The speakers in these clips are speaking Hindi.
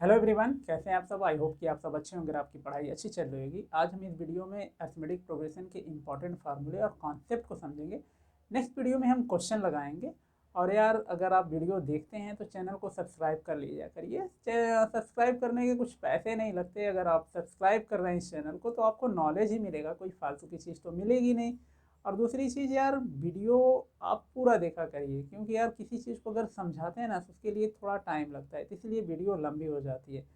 हेलो एवरीवन, कैसे हैं आप सब। आई होप कि आप सब अच्छे होंगे, आपकी पढ़ाई अच्छी चल रही होगी। आज हम इस वीडियो में अरिथमेटिक प्रोग्रेशन के इंपॉर्टेंट फार्मूले और कॉन्सेप्ट को समझेंगे। नेक्स्ट वीडियो में हम क्वेश्चन लगाएंगे। और यार, अगर आप वीडियो देखते हैं तो चैनल को सब्सक्राइब कर लीजिए करिए। सब्सक्राइब करने के कुछ पैसे नहीं लगते। अगर आप सब्सक्राइब कर रहे हैं इस चैनल को तो आपको नॉलेज ही मिलेगा, कोई फालतू की चीज़ तो मिलेगी नहीं। और दूसरी चीज़ यार, वीडियो आप पूरा देखा करिए, क्योंकि यार किसी चीज़ को अगर समझाते हैं ना तो उसके लिए थोड़ा टाइम लगता है, तो इसलिए वीडियो लंबी हो जाती है।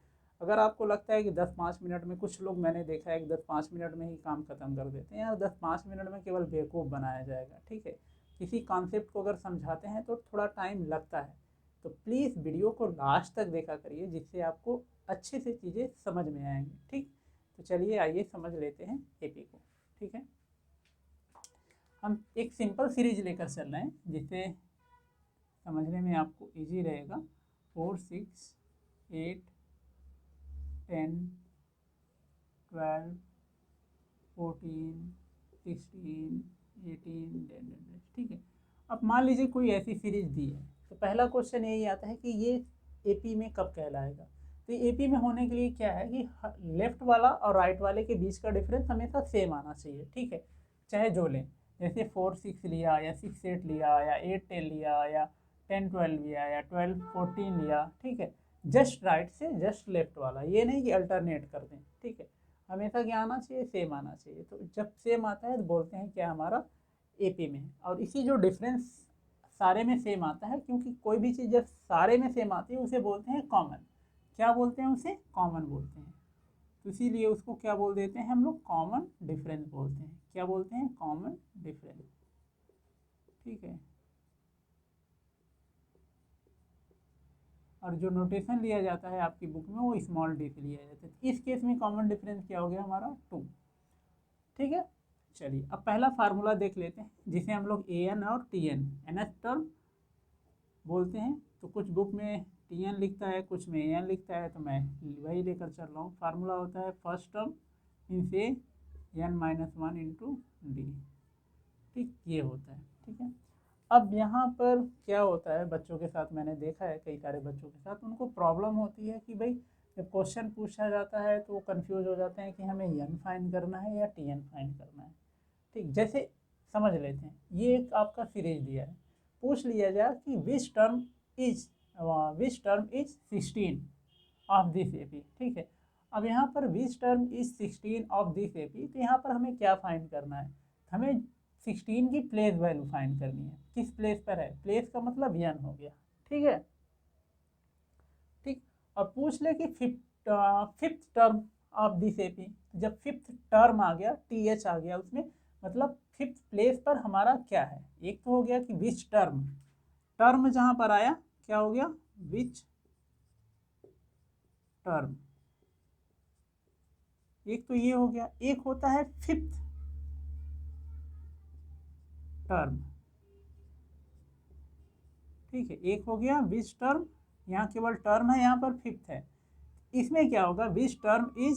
अगर आपको लगता है कि 10-5 मिनट में, कुछ लोग मैंने देखा है कि 10-5 मिनट में ही काम ख़त्म कर देते हैं, यार 10-5 मिनट में केवल बेवकूफ़ बनाया जाएगा, ठीक है। किसी कॉन्सेप्ट को अगर समझाते हैं तो थोड़ा टाइम लगता है। तो प्लीज़ वीडियो को लास्ट तक देखा करिए, जिससे आपको अच्छे से चीज़ें समझ में आएंगी, ठीक। तो चलिए आइए समझ लेते हैं एपी को, ठीक है। हम एक सिंपल सीरीज लेकर चल रहे हैं, जिससे समझने में आपको इजी रहेगा। 4, 6, 8, 10, 12, 14, 16, 18, ठीक है। अब मान लीजिए कोई ऐसी सीरीज दी है, तो पहला क्वेश्चन यही आता है कि ये एपी में कब कहलाएगा। तो एपी में होने के लिए क्या है कि लेफ्ट वाला और राइट वाले के बीच का डिफरेंस हमेशा सेम आना चाहिए, ठीक है। चाहे जो लें, जैसे 4, 6 लिया या 6, 8 लिया या 8, 10 लिया या 10, 12 लिया या 12, 14 लिया, ठीक है। जस्ट राइट से जस्ट लेफ्ट वाला, ये नहीं कि अल्टरनेट कर दें, ठीक है। हमेशा क्या आना चाहिए, सेम आना चाहिए। तो जब सेम आता है तो बोलते हैं क्या, हमारा एपी में। और इसी जो डिफरेंस सारे में सेम आता है, क्योंकि कोई भी चीज़ जब सारे में सेम आती है उसे बोलते हैं कॉमन। क्या बोलते हैं उसे, कॉमन बोलते हैं। तो इसीलिए उसको क्या बोल देते हैं हम लोग, कॉमन डिफरेंस बोलते हैं। क्या बोलते हैं, कॉमन डिफरेंस, ठीक है। और जो नोटेशन लिया जाता है आपकी बुक में वो स्मॉल डी से लिया जाता है। इस केस में कॉमन डिफरेंस क्या हो गया हमारा, 2, ठीक है। चलिए अब पहला फार्मूला देख लेते हैं, जिसे हम लोग ए एन और टी एन एन टर्म बोलते हैं। तो कुछ बुक में टी एन लिखता है, कुछ में ए एन लिखता है, तो मैं वही लेकर चल रहा हूँ। फार्मूला होता है फर्स्ट टर्म मीन्स ए n-1 इंटू डी, ठीक, ये होता है, ठीक है। अब यहाँ पर क्या होता है, बच्चों के साथ मैंने देखा है, कई सारे बच्चों के साथ उनको प्रॉब्लम होती है कि भाई जब क्वेश्चन पूछा जाता है तो वो कंफ्यूज हो जाते हैं कि हमें एन फाइंड करना है या टी एन फाइंड करना है, ठीक। जैसे समझ लेते हैं, ये एक आपका सीरीज दिया है, पूछ लिया जाए कि is which term is 16 of this AP, ठीक है। अब यहाँ पर which term is 16 of this AP, तो यहाँ पर हमें क्या फाइंड करना है, हमें 16 की प्लेस वैल्यू फाइंड करनी है। किस प्लेस पर है, प्लेस का मतलब यन हो गया, ठीक है, ठीक। और पूछ ले कि fifth term of this AP, जब फिफ्थ टर्म आ गया, टी एच आ गया उसमें, मतलब फिफ्थ प्लेस पर हमारा क्या है। एक तो हो गया कि विच टर्म, टर्म जहां पर आया क्या हो गया, विच टर्म, एक तो ये हो गया। एक होता है फिफ्थ टर्म, ठीक है। एक हो गया विच टर्म, यहाँ केवल टर्म है, यहाँ पर फिफ्थ है। इसमें क्या होगा, विच टर्म इज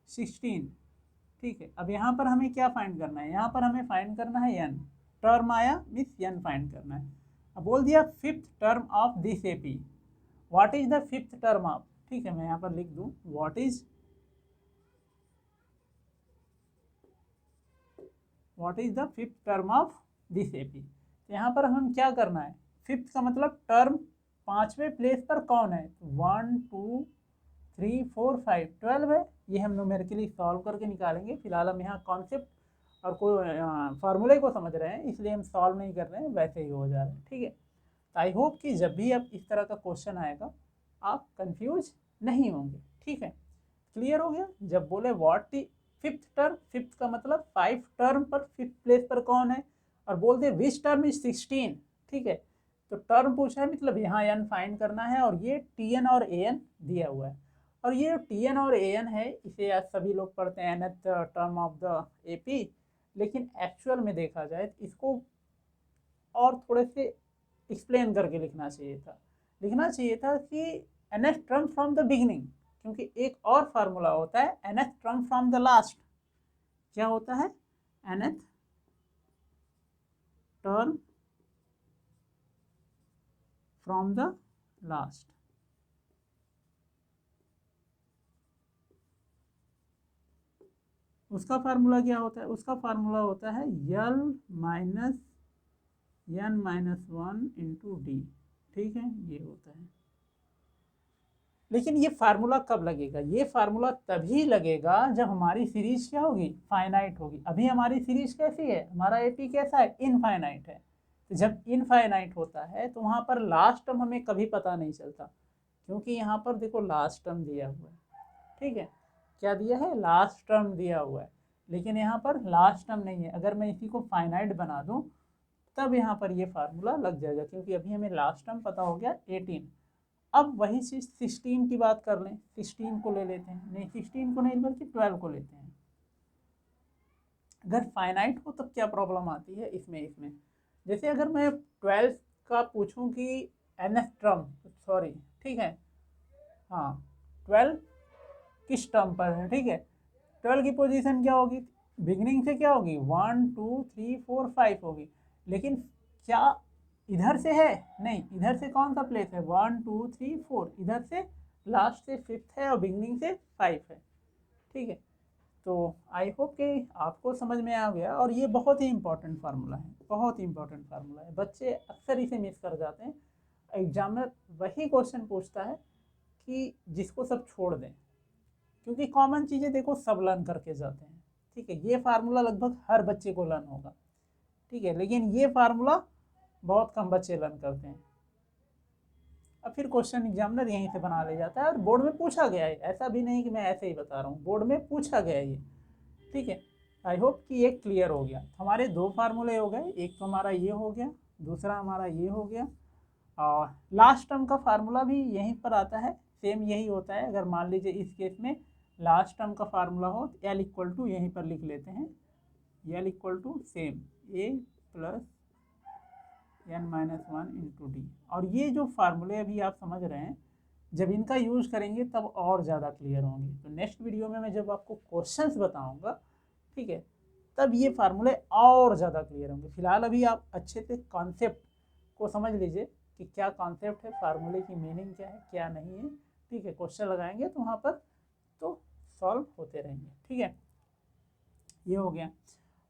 16, ठीक है। अब यहाँ पर हमें क्या फाइंड करना है, यहाँ पर हमें फाइंड करना है एन, टर्म आया मीन्स एन फाइंड करना है। अब बोल दिया fifth term of this AP, what is the fifth term of, ठीक है, मैं यहाँ पर लिख दूँ what is the fifth term of this AP. तो यहाँ पर हम क्या करना है, फिफ्थ का मतलब टर्म पांचवें प्लेस पर कौन है, 1, 2, 3, 4, 5, 12 है। ये हम न्यूमेरिकली सॉल्व करके निकालेंगे। फिलहाल हम यहाँ कॉन्सेप्ट और कोई फार्मूले को समझ रहे हैं, इसलिए हम सॉल्व नहीं कर रहे हैं, वैसे ही हो जा रहा है, ठीक है। तो आई होप कि जब भी आप इस तरह का क्वेश्चन आएगा आप कंफ्यूज नहीं होंगे, ठीक है। क्लियर हो गया। जब बोले व्हाट फिफ्थ टर्म, फिफ्थ का मतलब 5 टर्म पर फिफ्थ प्लेस पर कौन है, और बोल दे विच टर्म इज 16, ठीक है। तो टर्म पूछा है, मतलब यहाँ एन फाइंड करना है, और ये टी एन और ए एन दिया हुआ है। और ये टी एन और ए एन है, इसे आज सभी लोग पढ़ते हैं nth term of the AP, लेकिन एक्चुअल में देखा जाए तो इसको और थोड़े से एक्सप्लेन करके लिखना चाहिए था कि nth term from the beginning, क्योंकि एक और फार्मूला होता है nth term from the last. क्या होता है, nth term from the last. उसका फार्मूला क्या होता है? उसका फार्मूला होता है l minus n minus one into D. ठीक है, ये होता है। लेकिन ये फार्मूला कब लगेगा? ये फार्मूला तभी लगेगा जब हमारी सीरीज क्या होगी? फाइनाइट होगी। अभी हमारी सीरीज कैसी है? हमारा एपी कैसा है? इनफाइनाइट है। तो जब इनफाइनाइट होता है तो वहाँ पर लास्ट टर्म हमें कभी पता नहीं चलता, क्योंकि यहाँ पर देखो लास्ट टर्म दिया हुआ है। ठीक है, क्या दिया है? लास्ट टर्म दिया हुआ है, लेकिन यहाँ पर लास्ट टर्म नहीं है। अगर मैं इसी को फाइनाइट बना दूँ तब यहाँ पर ये फार्मूला लग जाएगा, क्योंकि अभी हमें लास्ट टर्म पता हो गया 18। अब वही चीज़ 16 की बात कर लें, 16 को ले लेते हैं। नहीं, 16 को नहीं बल्कि 12 को लेते हैं। अगर फाइनाइट हो तब क्या प्रॉब्लम आती है इसमें जैसे अगर मैं 12 का पूछूं कि nth टर्म, सॉरी, ठीक है, हाँ, 12 किस टर्म पर है? ठीक है, 12 की पोजीशन क्या होगी? बिगिनिंग से क्या होगी? 1 2 3 4 5 होगी। लेकिन क्या इधर से है? नहीं, इधर से कौन सा प्लेस है? 1 2 3 4, इधर से लास्ट से 5th है और बिगिनिंग से 5 है। ठीक है, तो आई होप कि आपको समझ में आ गया। और ये बहुत ही इंपॉर्टेंट फार्मूला है, बहुत ही इंपॉर्टेंट फार्मूला है। बच्चे अक्सर इसे मिस कर जाते हैं। एग्जामिनर वही क्वेश्चन पूछता है कि जिसको सब छोड़ दें, क्योंकि कॉमन चीज़ें देखो सब लर्न करके जाते हैं। ठीक है, ये फार्मूला लगभग हर बच्चे को लर्न होगा। ठीक है, लेकिन ये फार्मूला बहुत कम बच्चे लर्न करते हैं। अब फिर क्वेश्चन एग्जामिनर यहीं से बना ले जाता है, और बोर्ड में पूछा गया है, ऐसा भी नहीं कि मैं ऐसे ही बता रहा हूँ, बोर्ड में पूछा गया है ये। ठीक है, आई होप कि ये क्लियर हो गया। हमारे दो फार्मूले हो गए, एक तो हमारा ये हो गया, दूसरा हमारा ये हो गया। और लास्ट टर्म का फार्मूला भी यहीं पर आता है, सेम यही होता है। अगर मान लीजिए इस केस में लास्ट टर्म का फार्मूला हो तो एल इक्वल टू यहीं पर लिख लेते हैं, L equal to same A plus N minus one into D. और ये जो फार्मूले अभी आप समझ रहे हैं, जब इनका यूज़ करेंगे तब और ज़्यादा क्लियर होंगे। तो नेक्स्ट वीडियो में मैं जब आपको क्वेश्चंस बताऊंगा, ठीक है, तब ये फार्मूले और ज़्यादा क्लियर होंगे। फिलहाल अभी आप अच्छे से कॉन्सेप्ट को समझ लीजिए कि क्या कॉन्सेप्ट है, फार्मूले की मीनिंग क्या है, क्या नहीं है। ठीक है, क्वेश्चन लगाएंगे तो वहाँ पर तो सॉल्व होते रहेंगे। ठीक है, ये हो गया।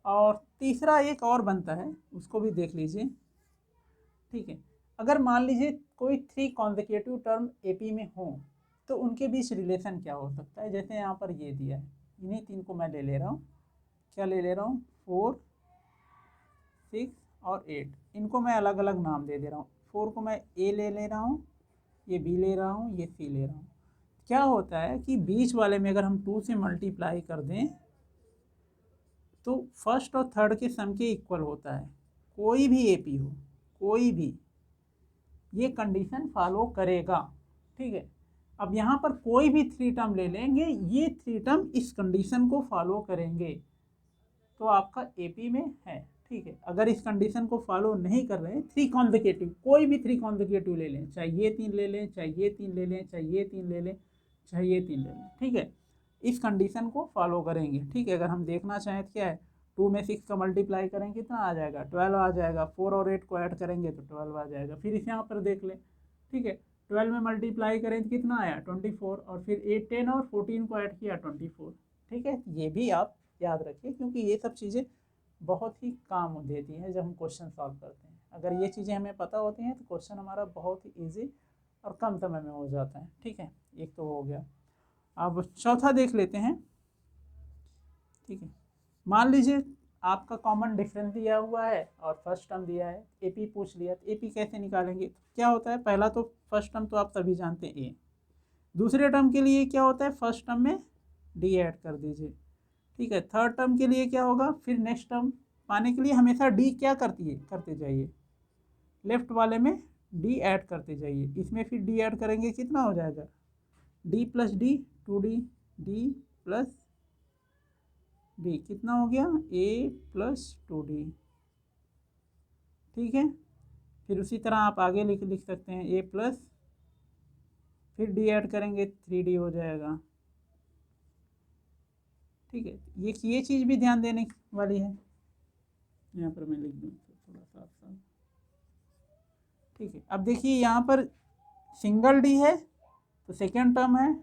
और तीसरा एक और बनता है, उसको भी देख लीजिए। ठीक है, अगर मान लीजिए कोई 3 कॉन्जिक्यूटिव टर्म एपी में हो तो उनके बीच रिलेशन क्या हो सकता है? जैसे यहाँ पर ये दिया है, इन्हीं 3 को मैं ले ले रहा हूँ। क्या ले ले रहा हूँ? 4 6 और 8, इनको मैं अलग अलग नाम दे रहा हूँ। 4 को मैं ए ले रहा हूँ, ये बी ले रहा हूँ, ये सी ले रहा हूँ। क्या होता है कि बीच वाले में अगर हम 2 से मल्टीप्लाई कर दें तो फर्स्ट और थर्ड के सम के इक्वल होता है। कोई भी एपी हो, कोई भी, ये कंडीशन फॉलो करेगा। ठीक है, अब यहाँ पर कोई भी 3 टर्म ले लेंगे, ये 3 टर्म इस कंडीशन को फॉलो करेंगे तो आपका एपी में है। ठीक है, अगर इस कंडीशन को फॉलो नहीं कर रहे हैं, 3 कॉन्जिक्यूटिव, कोई भी 3 कॉन्जिक्यूटिव ले लें, चाहे ये 3 ले लें, चाहे ये 3 ले लें, चाहे ये 3 ले लें, चाहे ये 3 ले लें, ठीक है, इस कंडीशन को फॉलो करेंगे। ठीक है, अगर हम देखना चाहें तो क्या है, 2 में 6 का मल्टीप्लाई करेंगे कितना आ जाएगा? 12 आ जाएगा। 4 और 8 को ऐड करेंगे तो 12 आ जाएगा। फिर इस यहाँ पर देख लें, ठीक है, 12 में मल्टीप्लाई करें तो कितना आया? 24, और फिर 8 10 और 14 को ऐड किया 24। ठीक है, ये भी आप याद रखिए, क्योंकि ये सब चीज़ें बहुत ही काम देती हैं जब हम क्वेश्चन सॉल्व करते हैं। अगर ये चीज़ें हमें पता होती हैं तो क्वेश्चन हमारा बहुत ही ईजी और कम समय में हो जाता है। ठीक है, एक तो हो गया। अब चौथा देख लेते हैं। ठीक है, मान लीजिए आपका कॉमन डिफरेंस दिया हुआ है और फर्स्ट टर्म दिया है, एपी पूछ लिया, तो एपी कैसे निकालेंगे? तो क्या होता है, पहला तो फर्स्ट टर्म तो आप सभी जानते हैं ए। दूसरे टर्म के लिए क्या होता है, फर्स्ट टर्म में डी ऐड कर दीजिए। ठीक है, थर्ड टर्म के लिए क्या होगा, फिर नेक्स्ट टर्म पाने के लिए हमेशा डी क्या करते जाइए, लेफ्ट वाले में डी ऐड करते जाइए। इसमें फिर डी ऐड करेंगे कितना हो जाएगा? D plus D 2d, D plus D कितना हो गया? ए प्लस 2d। ठीक है, फिर उसी तरह आप आगे लिख सकते हैं, ए प्लस, फिर डी ऐड करेंगे 3d हो जाएगा। ठीक है, ये चीज़ भी ध्यान देने वाली है। यहाँ पर मैं लिख दूँ थोड़ा सा साफ। ठीक है, अब देखिए यहाँ पर सिंगल डी है तो सेकेंड टर्म है,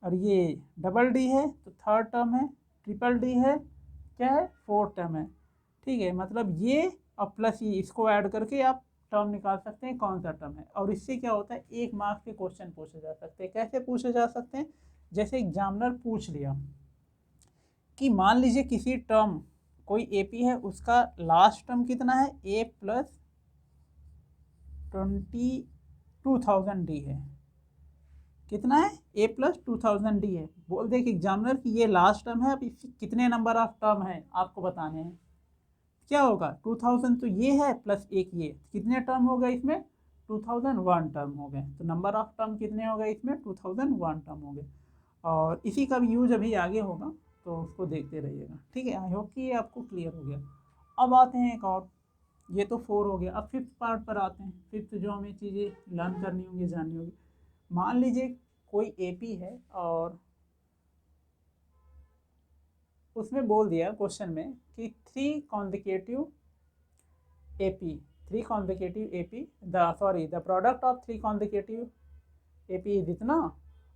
और ये डबल डी है तो थर्ड टर्म है, ट्रिपल डी है क्या है, फोर्थ टर्म है। ठीक है, मतलब ये और प्लस ये, इसको ऐड करके आप टर्म निकाल सकते हैं कौन सा टर्म है। और इससे क्या होता है, 1 मार्क्स के क्वेश्चन पूछे जा सकते हैं। कैसे पूछे जा सकते हैं, जैसे एग्जामिनर पूछ लिया कि मान लीजिए किसी टर्म कोई एपी है, उसका लास्ट टर्म कितना है, ए प्लस 22,000 डी है। कितना है, ए प्लस 2000 डी है। बोल दे कि एग्जामिनर कि ये लास्ट टर्म है, अब इसके कितने नंबर ऑफ टर्म है आपको बताने हैं। क्या होगा, 2000 तो ये है प्लस एक ये, कितने टर्म हो गए इसमें, 2001 टर्म हो गए। तो नंबर ऑफ टर्म कितने हो गए इसमें, 2001 टर्म हो गए। और इसी का भी यूज अभी आगे होगा, तो उसको देखते रहिएगा। ठीक है, आई होप कि ये आपको क्लियर हो गया। अब आते हैं एक और, ये तो 4 हो गया। अब फिफ्थ पार्ट पर आते हैं। फिफ्थ जो हमें चीज़ें लर्न करनी होंगी, जाननी होगी। मान लीजिए कोई एपी है और उसमें बोल दिया क्वेश्चन में कि 3 consecutive AP, 3 consecutive AP, the product of 3 consecutive AP is इतना,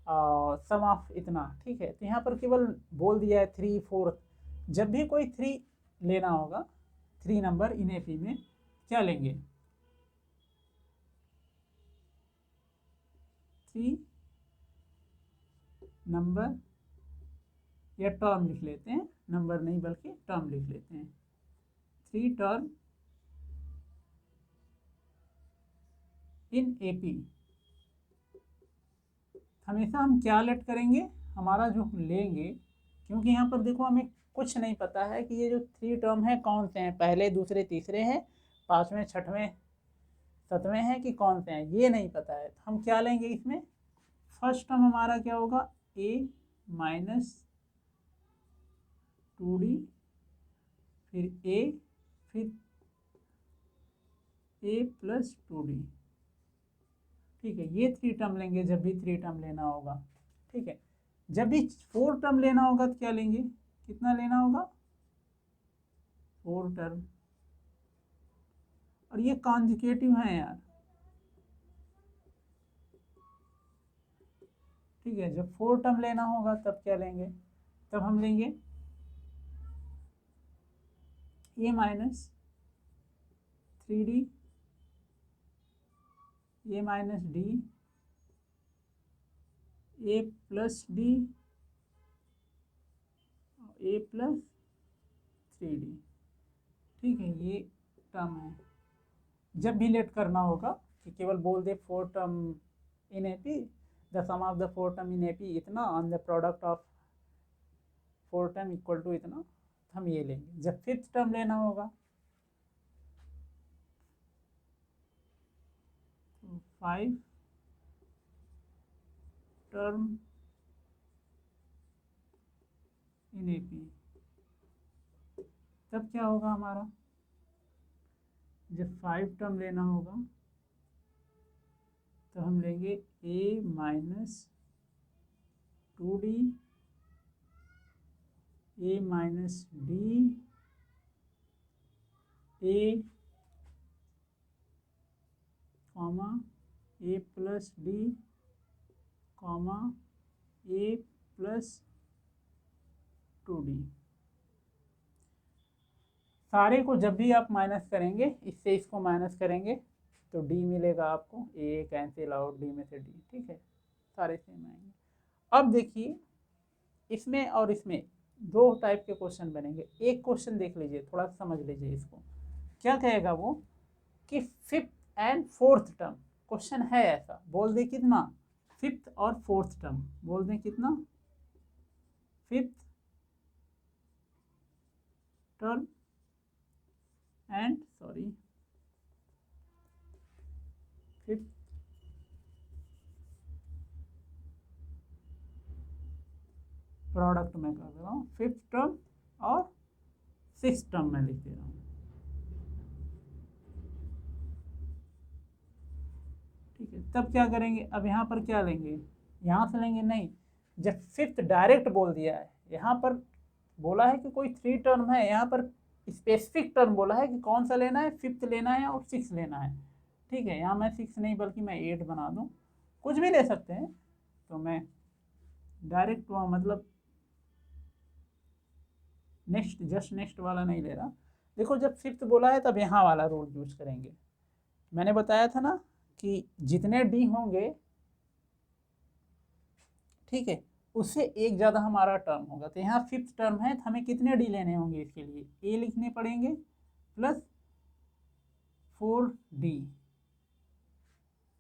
सम ऑफ इतना। ठीक है, तो यहाँ पर केवल बोल दिया है 3 4। जब भी कोई 3 लेना होगा, 3 नंबर इन एपी में क्या लेंगे, 3 नंबर या टर्म लिख लेते हैं, नंबर नहीं बल्कि टर्म लिख लेते हैं। 3 टर्म इन एपी। हमेशा हम क्या लेट करेंगे, हमारा जो लेंगे, क्योंकि यहाँ पर देखो हमें कुछ नहीं पता है कि ये जो 3 टर्म है कौन से हैं, पहले दूसरे तीसरे हैं, 5वें 6वें 7वें हैं कि कौन से हैं, ये नहीं पता है। तो हम क्या लेंगे इसमें, फर्स्ट टर्म हमारा क्या होगा, a माइनस 2d, फिर a, फिर a प्लस 2d। ठीक है, ये 3 टर्म लेंगे जब भी 3 टर्म लेना होगा। ठीक है, जब भी 4 टर्म लेना होगा तो क्या लेंगे, कितना लेना होगा, 4 टर्म। और ये कॉन्जिक्यूटिव हैं यार। ठीक है, जब 4 टर्म लेना होगा तब क्या लेंगे, तब हम लेंगे a minus 3d, a minus d, a plus d, a plus 3d। ठीक है, ये टर्म है। जब भी लेट करना होगा कि केवल बोल दे 4 term in AP, the sum of the 4 term in AP इतना, on the product of 4 term equal to इतना, हम ये लेंगे। जब 5th टर्म लेना होगा, 5 टर्म इन एपी, तब क्या होगा हमारा, जब 5 टर्म लेना होगा तो हम लेंगे a minus 2d, a minus d, a comma a plus d, comma a plus 2d। सारे को जब भी आप माइनस करेंगे, इससे इसको माइनस करेंगे तो d मिलेगा आपको, a कैंसिल आउट, d में से d। ठीक है, सारे सेम आएंगे। अब देखिए इसमें और इसमें 2 टाइप के क्वेश्चन बनेंगे। एक क्वेश्चन देख लीजिए, थोड़ा समझ लीजिए इसको। क्या कहेगा वो कि 5th and 4th term, question है ऐसा, बोल दे कितना, 5th और 4th टर्म, बोल दें कितना, 5th term and 5th product में कर रहा हूँ, 5th टर्म और 6th टर्म में लिख दे रहा हूँ। ठीक है, तब क्या करेंगे, अब यहाँ पर क्या लेंगे, यहाँ से लेंगे नहीं। जब 5th डायरेक्ट बोल दिया है, यहाँ पर बोला है कि कोई 3 टर्म है, यहाँ पर स्पेसिफिक टर्म बोला है कि कौन सा लेना है, 5th लेना है और 6th लेना है। ठीक है, यहाँ मैं 6 नहीं बल्कि मैं 8 बना दूँ, कुछ भी ले सकते हैं। तो मैं डायरेक्ट मतलब नेक्स्ट, जस्ट नेक्स्ट वाला नहीं ले रहा। देखो जब फिफ्थ बोला है तब यहाँ वाला रूल यूज करेंगे। मैंने बताया था ना कि जितने डी होंगे, ठीक है, उससे एक ज़्यादा हमारा टर्म होगा। तो यहाँ फिफ्थ टर्म है तो हमें कितने डी लेने होंगे, इसके लिए ए लिखने पड़ेंगे प्लस 4d,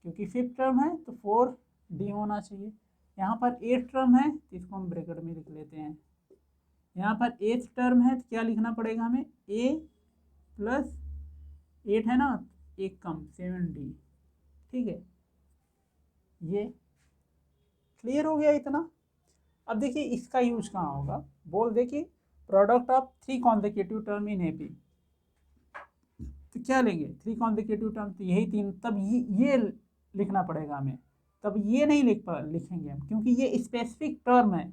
क्योंकि फिफ्थ टर्म है तो 4d होना चाहिए। यहाँ पर एथ टर्म है तो इसको हम ब्रैकेट में लिख लेते हैं। यहाँ पर एथ टर्म है तो क्या लिखना पड़ेगा हमें, a प्लस 8 है ना, एक कम 7d। ठीक है, ये क्लियर हो गया इतना। अब देखिए इसका यूज कहाँ होगा, बोल दे कि product of 3 consecutive term in AP, तो क्या लेंगे 3 कॉन्सेक्यूटिव टर्म, तो यही 3, तब ये लिखना पड़ेगा हमें। तब ये नहीं लिखेंगे हम, क्योंकि ये स्पेसिफिक टर्म है।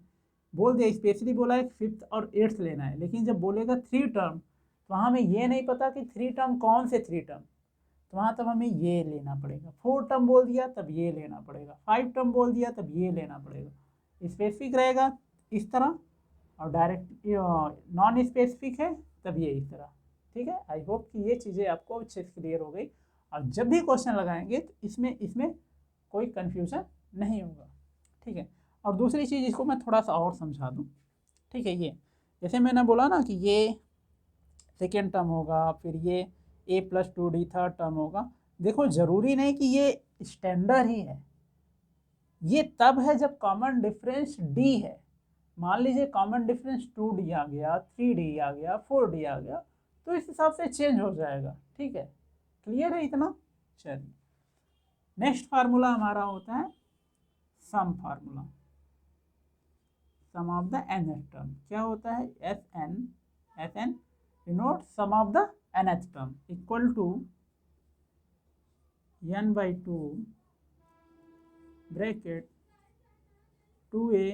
बोल दिया, स्पेशली बोला है फिफ्थ और एट्थ लेना है, लेकिन जब बोलेगा 3 टर्म तो वहाँ हमें ये नहीं पता कि 3 टर्म कौन से 3 टर्म, तो वहाँ तब हमें ये लेना पड़ेगा। 4 टर्म बोल दिया तब ये लेना पड़ेगा, 5 टर्म बोल दिया तब ये लेना पड़ेगा। स्पेसिफिक रहेगा इस तरह, और डायरेक्ट नॉन स्पेसिफिक है तब ये इस तरह। ठीक है, आई होप कि ये चीज़ें आपको अच्छे से क्लियर हो गई, और जब भी क्वेश्चन लगाएंगे तो इसमें कोई कन्फ्यूजन नहीं होगा। ठीक है, और दूसरी चीज़ इसको मैं थोड़ा सा और समझा दूँ। ठीक है, ये जैसे मैंने बोला ना कि ये सेकेंड टर्म होगा, फिर ये a plus 2d third term होगा। देखो ज़रूरी नहीं कि ये स्टैंडर्ड ही है, ये तब है जब कॉमन डिफरेंस d है। मान लीजिए कॉमन डिफरेंस 2d आ गया, 3d आ गया, 4d आ गया, तो इस हिसाब से चेंज हो जाएगा। ठीक है, क्लियर है इतना। चलिए नेक्स्ट फार्मूला हमारा होता है sum formula, sum of the nth term. क्या होता है, Sn denote sum of the nth term equal to n/2 bracket 2a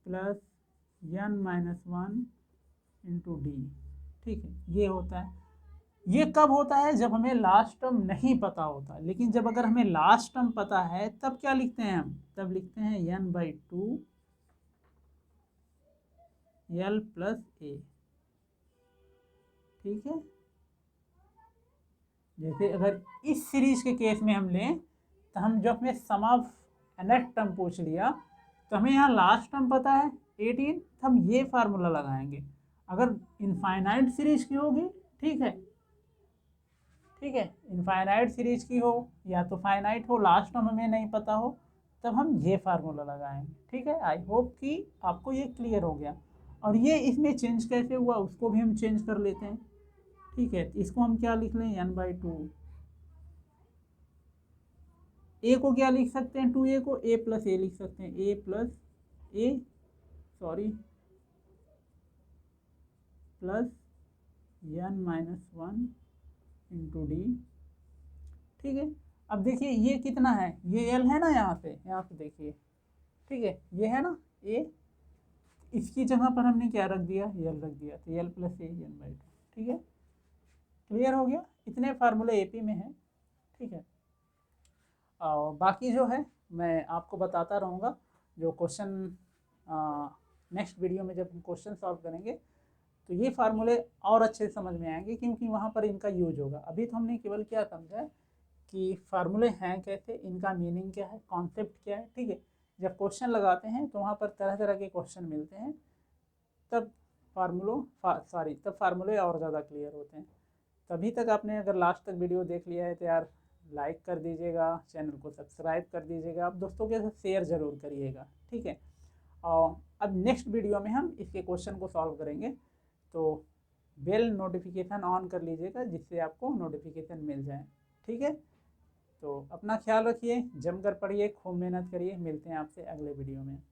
plus n-1 into D. ठीक है, ये होता है। ये कब होता है, जब हमें लास्ट टर्म नहीं पता होता। लेकिन जब अगर हमें लास्ट टर्म पता है तब क्या लिखते हैं हम, तब लिखते हैं n/2 l प्लस a। ठीक है, जैसे अगर इस सीरीज के केस में हम लें तो हम जो हमें सम ऑफ nth टर्म पूछ लिया, तो हमें यहाँ लास्ट टर्म पता है 18, तो हम ये फार्मूला लगाएंगे। अगर इनफाइनाइट सीरीज की होगी, ठीक है, इनफाइनाइट सीरीज की हो या तो फाइनाइट हो, लास्ट टर्म हमें नहीं पता हो, तब हम ये फार्मूला लगाएंगे। ठीक है, आई होप कि आपको ये क्लियर हो गया। और ये इसमें चेंज कैसे हुआ उसको भी हम चेंज कर लेते हैं। ठीक है, तो इसको हम क्या लिख लें, n/2। ए को क्या लिख सकते हैं, 2a को a प्लस ए लिख सकते हैं, a plus A, sorry, plus n-1 into D. ठीक है, अब देखिए ये कितना है, ये l है ना, यहाँ से देखिए, ठीक है, ये है ना a, इसकी जगह पर हमने क्या रख दिया, l रख दिया, तो l प्लस ए n/2। ठीक है, क्लियर हो गया। इतने फार्मूले एपी में है। ठीक है, और बाकी जो है मैं आपको बताता रहूँगा। जो क्वेश्चन नेक्स्ट वीडियो में जब हम क्वेश्चन सॉल्व करेंगे तो ये फार्मूले और अच्छे से समझ में आएंगे, क्योंकि वहाँ पर इनका यूज होगा। अभी तो हमने केवल क्या समझा है कि फार्मूले हैं कैसे, इनका मीनिंग क्या है, कॉन्सेप्ट क्या है। ठीक है, जब क्वेश्चन लगाते हैं तो वहाँ पर तरह तरह के क्वेश्चन मिलते हैं, तब तब फार्मूले और ज़्यादा क्लियर होते हैं। तभी तक आपने अगर लास्ट तक वीडियो देख लिया है तो यार लाइक कर दीजिएगा, चैनल को सब्सक्राइब कर दीजिएगा, आप दोस्तों के साथ शेयर ज़रूर करिएगा। ठीक है, और अब नेक्स्ट वीडियो में हम इसके क्वेश्चन को सॉल्व करेंगे, तो बेल नोटिफिकेशन ऑन कर लीजिएगा जिससे आपको नोटिफिकेशन मिल जाए। ठीक है, तो अपना ख्याल रखिए, जमकर पढ़िए, खूब मेहनत करिए। मिलते हैं आपसे अगले वीडियो में।